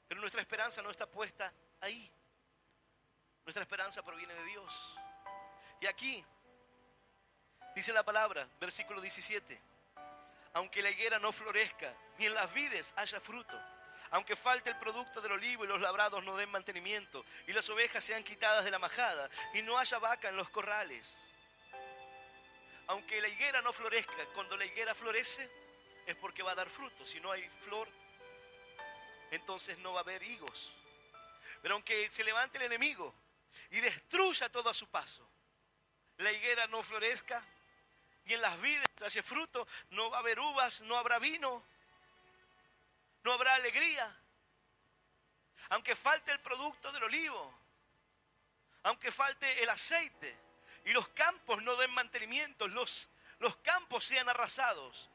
Pero nuestra esperanza no está puesta ahí. Nuestra esperanza proviene de Dios. Y aquí dice la palabra, versículo 17, aunque la higuera no florezca, ni en las vides haya fruto, aunque falte el producto del olivo y los labrados no den mantenimiento, y las ovejas sean quitadas de la majada, y no haya vaca en los corrales. Aunque la higuera no florezca, cuando la higuera florece, es porque va a dar fruto. Si no hay flor, entonces no va a haber higos. Pero aunque se levante el enemigo y destruya todo a su paso, la higuera no florezca, y en las vides haya fruto, no va a haber uvas, no habrá vino, no habrá alegría. Aunque falte el producto del olivo, aunque falte el aceite, y los campos no den mantenimiento, los campos sean arrasados.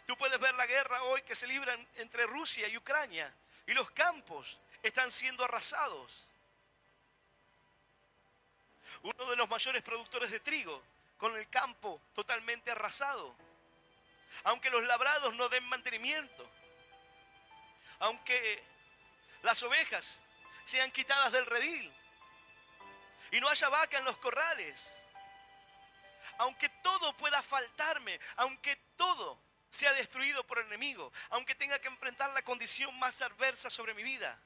Tú puedes ver la guerra hoy que se libra entre Rusia y Ucrania, y los campos están siendo arrasados. Uno de los mayores productores de trigo, con el campo totalmente arrasado. Aunque los labrados no den mantenimiento, aunque las ovejas sean quitadas del redil y no haya vaca en los corrales, aunque todo pueda faltarme, aunque todo sea destruido por el enemigo, aunque tenga que enfrentar la condición más adversa sobre mi vida,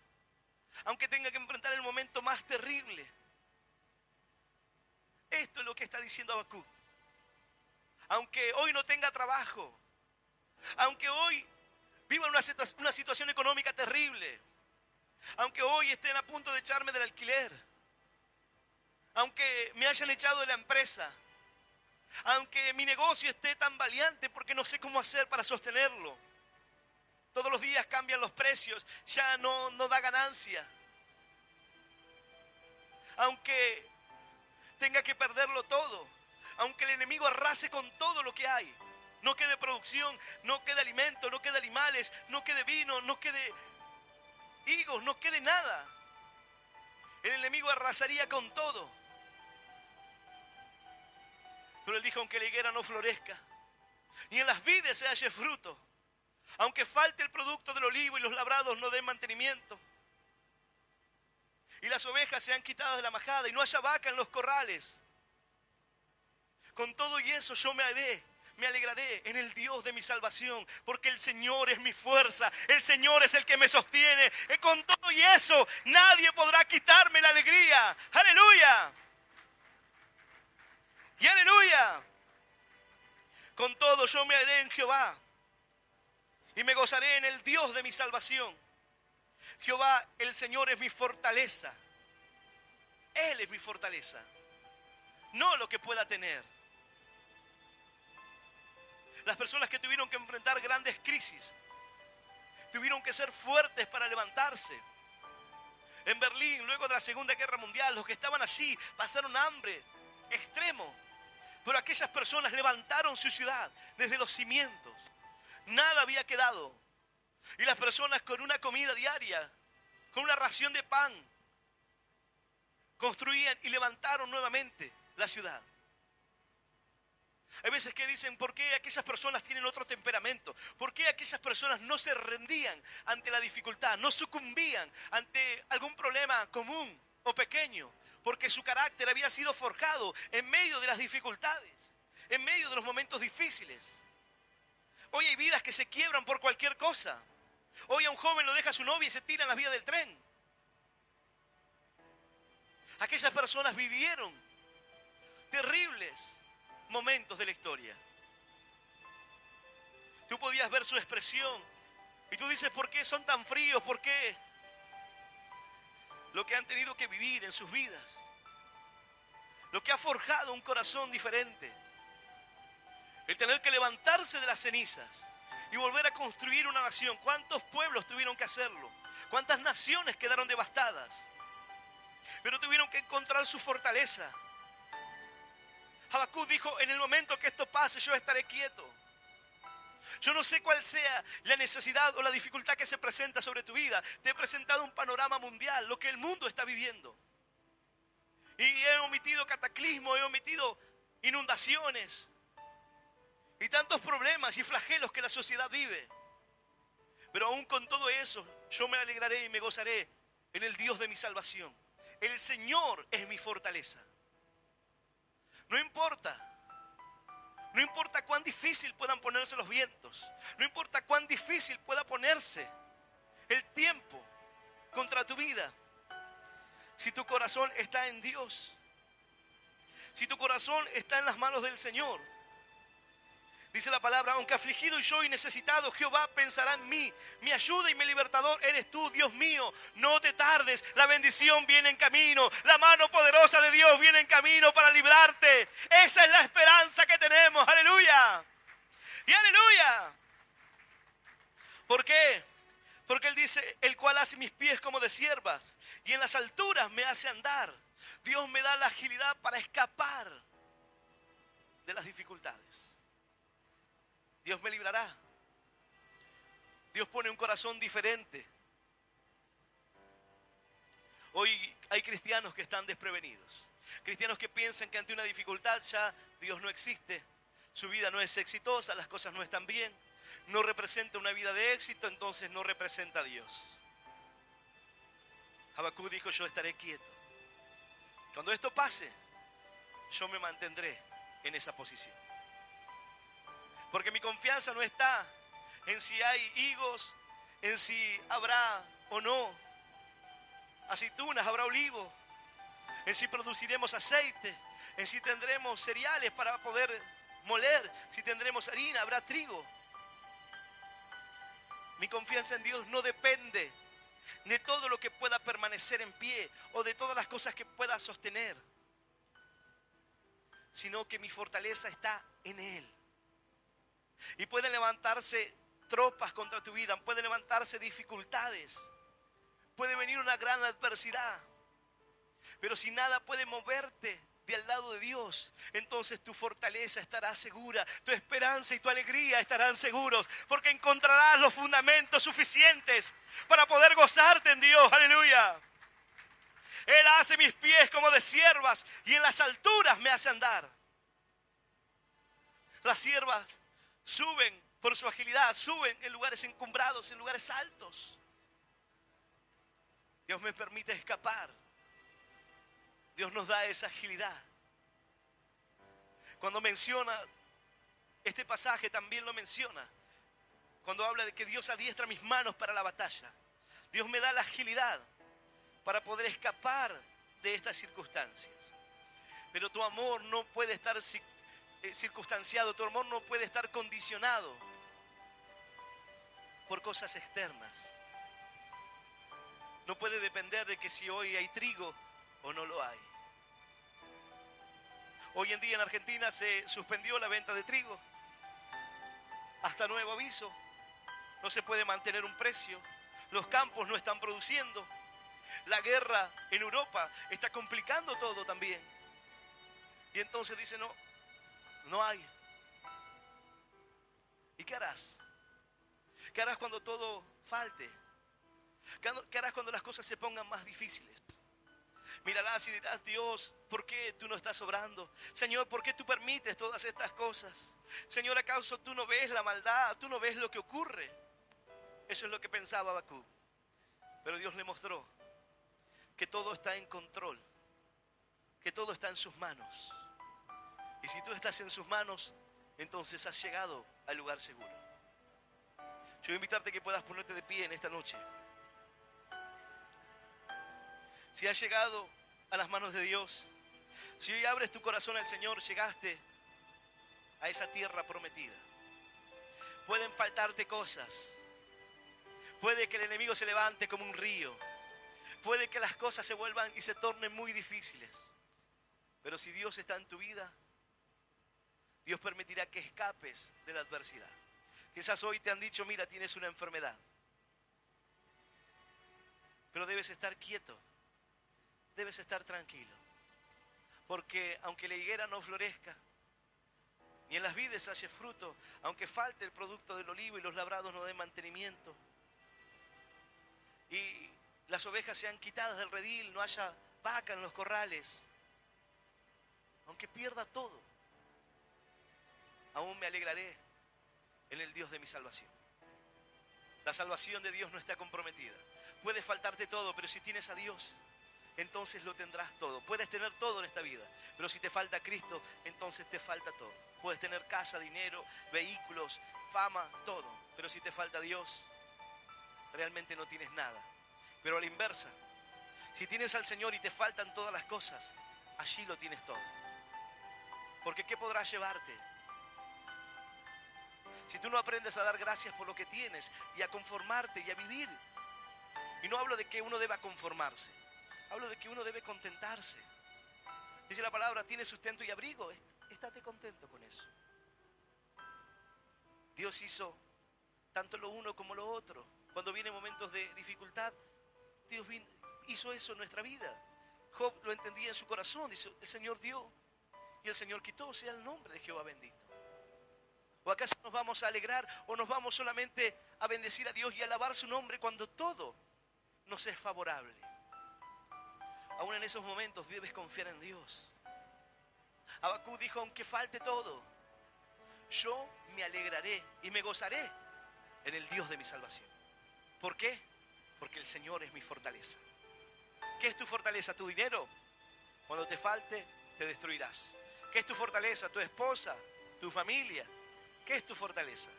aunque tenga que enfrentar el momento más terrible. Esto es lo que está diciendo Habacuc. Aunque hoy no tenga trabajo, aunque hoy viva una situación económica terrible, aunque hoy estén a punto de echarme del alquiler, aunque me hayan echado de la empresa, aunque mi negocio esté tan valiente porque no sé cómo hacer para sostenerlo, todos los días cambian los precios, ya no da ganancia, aunque tenga que perderlo todo, aunque el enemigo arrase con todo lo que hay, no quede producción, no quede alimento, no quede animales, no quede vino, no quede higos, no quede nada. El enemigo arrasaría con todo. Pero él dijo, aunque la higuera no florezca, ni en las vides se halle fruto, aunque falte el producto del olivo y los labrados no den mantenimiento, y las ovejas sean quitadas de la majada y no haya vaca en los corrales, Con todo y eso yo me alegraré en el Dios de mi salvación, porque el Señor es mi fuerza, el Señor es el que me sostiene. Y con todo y eso, nadie podrá quitarme la alegría. ¡Aleluya! ¡Y aleluya! Con todo yo me alegraré en Jehová y me gozaré en el Dios de mi salvación. Jehová, el Señor, es mi fortaleza. Él es mi fortaleza, no lo que pueda tener. Las personas que tuvieron que enfrentar grandes crisis, tuvieron que ser fuertes para levantarse. En Berlín, luego de la Segunda Guerra Mundial, los que estaban allí pasaron hambre extremo. Pero aquellas personas levantaron su ciudad desde los cimientos. Nada había quedado. Y las personas con una comida diaria, con una ración de pan, construían y levantaron nuevamente la ciudad. Hay veces que dicen, ¿por qué aquellas personas tienen otro temperamento? ¿Por qué aquellas personas no se rendían ante la dificultad, no sucumbían ante algún problema común o pequeño? Porque su carácter había sido forjado en medio de las dificultades, en medio de los momentos difíciles. Hoy hay vidas que se quiebran por cualquier cosa. Hoy a un joven lo deja su novia y se tira en las vías del tren. Aquellas personas vivieron terribles momentos de la historia. Tú podías ver su expresión y tú dices, ¿por qué son tan fríos? ¿Por qué? Lo que han tenido que vivir en sus vidas, lo que ha forjado un corazón diferente, el tener que levantarse de las cenizas y volver a construir una nación. ¿Cuántos pueblos tuvieron que hacerlo? ¿Cuántas naciones quedaron devastadas? Pero tuvieron que encontrar su fortaleza. Habacuc dijo, en el momento que esto pase, yo estaré quieto. Yo no sé cuál sea la necesidad o la dificultad que se presenta sobre tu vida. Te he presentado un panorama mundial, lo que el mundo está viviendo. Y he omitido cataclismos, he omitido inundaciones y tantos problemas y flagelos que la sociedad vive. Pero aún con todo eso, yo me alegraré y me gozaré en el Dios de mi salvación. El Señor es mi fortaleza. No importa cuán difícil puedan ponerse los vientos, no importa cuán difícil pueda ponerse el tiempo contra tu vida. Si tu corazón está en Dios, si tu corazón está en las manos del Señor, dice la palabra, aunque afligido yo y necesitado, Jehová pensará en mí. Mi ayuda y mi libertador eres tú, Dios mío. No te tardes, la bendición viene en camino. La mano poderosa de Dios viene en camino para librarte. Esa es la esperanza que tenemos, aleluya. Y aleluya. ¿Por qué? Porque Él dice, el cual hace mis pies como de ciervas y en las alturas me hace andar. Dios me da la agilidad para escapar de las dificultades. Dios me librará. Dios pone un corazón diferente. Hoy hay cristianos que están desprevenidos. Cristianos que piensan que ante una dificultad ya Dios no existe. Su vida no es exitosa, las cosas no están bien. No representa una vida de éxito, entonces no representa a Dios. Habacuc dijo, yo estaré quieto. Cuando esto pase, yo me mantendré en esa posición. Porque mi confianza no está en si hay higos, en si habrá o no aceitunas, habrá olivo, en si produciremos aceite, en si tendremos cereales para poder moler, si tendremos harina, habrá trigo. Mi confianza en Dios no depende de todo lo que pueda permanecer en pie o de todas las cosas que pueda sostener, sino que mi fortaleza está en Él. Y pueden levantarse tropas contra tu vida, pueden levantarse dificultades, puede venir una gran adversidad, pero si nada puede moverte del lado de Dios, entonces tu fortaleza estará segura, tu esperanza y tu alegría estarán seguros, porque encontrarás los fundamentos suficientes para poder gozarte en Dios, aleluya. Él hace mis pies como de ciervas y en las alturas me hace andar. Las ciervas suben por su agilidad, suben en lugares encumbrados, en lugares altos. Dios me permite escapar. Dios nos da esa agilidad. Cuando menciona este pasaje también lo menciona. Cuando habla de que Dios adiestra mis manos para la batalla. Dios me da la agilidad para poder escapar de estas circunstancias. Pero tu amor no puede estar circunstanciado, tu amor no puede estar condicionado por cosas externas. No puede depender de que si hoy hay trigo o no lo hay. Hoy en día en Argentina se suspendió la venta de trigo. Hasta nuevo aviso. No se puede mantener un precio. Los campos no están produciendo. La guerra en Europa está complicando todo también. Y entonces dice, no hay. ¿Y qué harás? ¿Qué harás cuando todo falte? ¿Qué harás cuando las cosas se pongan más difíciles? Mirarás y dirás, Dios, ¿por qué tú no estás obrando? Señor, ¿por qué tú permites todas estas cosas? Señor, ¿acaso tú no ves la maldad? ¿Tú no ves lo que ocurre? Eso es lo que pensaba Habacuc. Pero Dios le mostró que todo está en control, que todo está en sus manos. Y si tú estás en sus manos, entonces has llegado al lugar seguro. Yo voy a invitarte a que puedas ponerte de pie en esta noche. Si has llegado a las manos de Dios, si hoy abres tu corazón al Señor, llegaste a esa tierra prometida. Pueden faltarte cosas. Puede que el enemigo se levante como un río. Puede que las cosas se vuelvan y se tornen muy difíciles. Pero si Dios está en tu vida, Dios permitirá que escapes de la adversidad. Quizás hoy te han dicho, mira, tienes una enfermedad. Pero debes estar quieto. Debes estar tranquilo. Porque aunque la higuera no florezca, ni en las vides haya fruto, aunque falte el producto del olivo y los labrados no den mantenimiento, y las ovejas sean quitadas del redil, no haya vaca en los corrales, aunque pierda todo, aún me alegraré en el Dios de mi salvación. La salvación de Dios no está comprometida. Puede faltarte todo, pero si tienes a Dios, entonces lo tendrás todo. Puedes tener todo en esta vida, pero si te falta Cristo, entonces te falta todo. Puedes tener casa, dinero, vehículos, fama, todo. Pero si te falta Dios, realmente no tienes nada. Pero a la inversa, si tienes al Señor y te faltan todas las cosas, allí lo tienes todo. Porque ¿qué podrás llevarte? Si tú no aprendes a dar gracias por lo que tienes y a conformarte y a vivir. Y no hablo de que uno deba conformarse. Hablo de que uno debe contentarse. Dice la palabra, tienes sustento y abrigo. Estate contento con eso. Dios hizo tanto lo uno como lo otro. Cuando vienen momentos de dificultad, Dios hizo eso en nuestra vida. Job lo entendía en su corazón. Dice, el Señor dio y el Señor quitó. Sea el nombre de Jehová bendito. ¿O acaso nos vamos a alegrar o nos vamos solamente a bendecir a Dios y a alabar su nombre cuando todo nos es favorable? Aún en esos momentos debes confiar en Dios. Habacuc dijo, aunque falte todo, yo me alegraré y me gozaré en el Dios de mi salvación. ¿Por qué? Porque el Señor es mi fortaleza. ¿Qué es tu fortaleza? ¿Tu dinero? Cuando te falte, te destruirás. ¿Qué es tu fortaleza? ¿Tu esposa? ¿Tu familia? ¿Qué es tu fortaleza?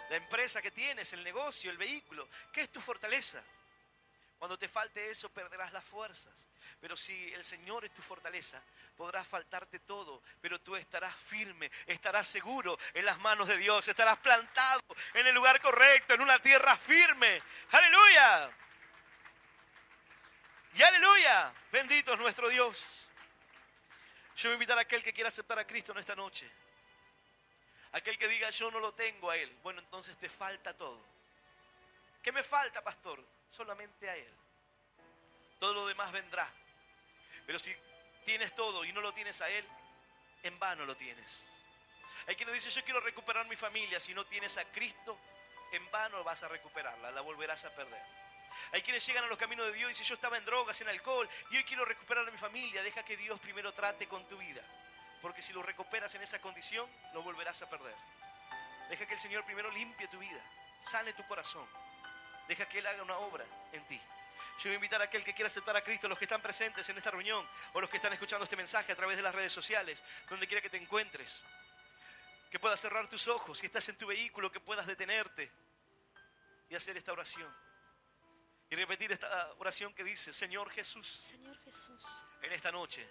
La empresa que tienes, el negocio, el vehículo. ¿Qué es tu fortaleza? Cuando te falte eso, perderás las fuerzas. Pero si el Señor es tu fortaleza, podrás faltarte todo, pero tú estarás firme, estarás seguro en las manos de Dios, estarás plantado en el lugar correcto, en una tierra firme. ¡Aleluya! ¡Y aleluya! Bendito es nuestro Dios. Yo voy a invitar a aquel que quiera aceptar a Cristo en esta noche. Aquel que diga, yo no lo tengo a Él. Bueno, entonces te falta todo. ¿Qué me falta, pastor? Solamente a Él. Todo lo demás vendrá. Pero si tienes todo y no lo tienes a Él, en vano lo tienes. Hay quien dice, yo quiero recuperar mi familia. Si no tienes a Cristo, en vano vas a recuperarla, la volverás a perder. Hay quienes llegan a los caminos de Dios y dicen, yo estaba en drogas, en alcohol, y hoy quiero recuperar a mi familia. Deja que Dios primero trate con tu vida. Porque si lo recuperas en esa condición, lo volverás a perder. Deja que el Señor primero limpie tu vida, sane tu corazón. Deja que Él haga una obra en ti. Yo voy a invitar a aquel que quiera aceptar a Cristo, los que están presentes en esta reunión o los que están escuchando este mensaje a través de las redes sociales, donde quiera que te encuentres, que puedas cerrar tus ojos, si estás en tu vehículo, que puedas detenerte y hacer esta oración. Y repetir esta oración que dice: Señor Jesús, Señor Jesús, en esta noche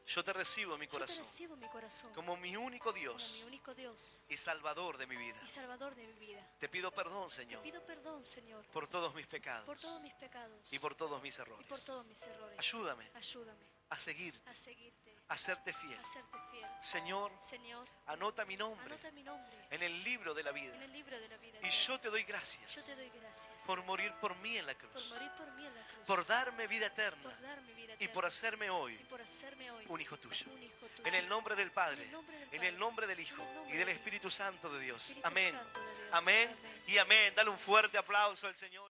yo te recibo en mi yo te corazón, recibo en mi corazón como mi único como Dios mi único Dios y Salvador de mi vida. y Salvador de mi vida. Te pido perdón, Te Señor, pido perdón, Señor, por todos mis pecados por todos mis pecados y por todos mis y errores. por todos mis errores. Ayúdame Ayúdame a seguirte, a seguirte, a serte fiel. a serte fiel. Señor, Señor, anota mi nombre anota mi nombre en el libro de la vida. en el libro de la vida. Y yo te doy gracias Yo te doy gracias por morir por mí en la por cruz, morir por mí en la cruz, por darme vida eterna por darme vida y eterna por hacerme hoy y por hacerme hoy un hijo tuyo. un hijo tuyo. En el nombre del Padre, En el nombre del en Padre, el nombre del Hijo en el nombre y del del Espíritu Santo de Dios. Espíritu Amén. Santo de Dios. Amén y amén. Dale un fuerte aplauso al Señor.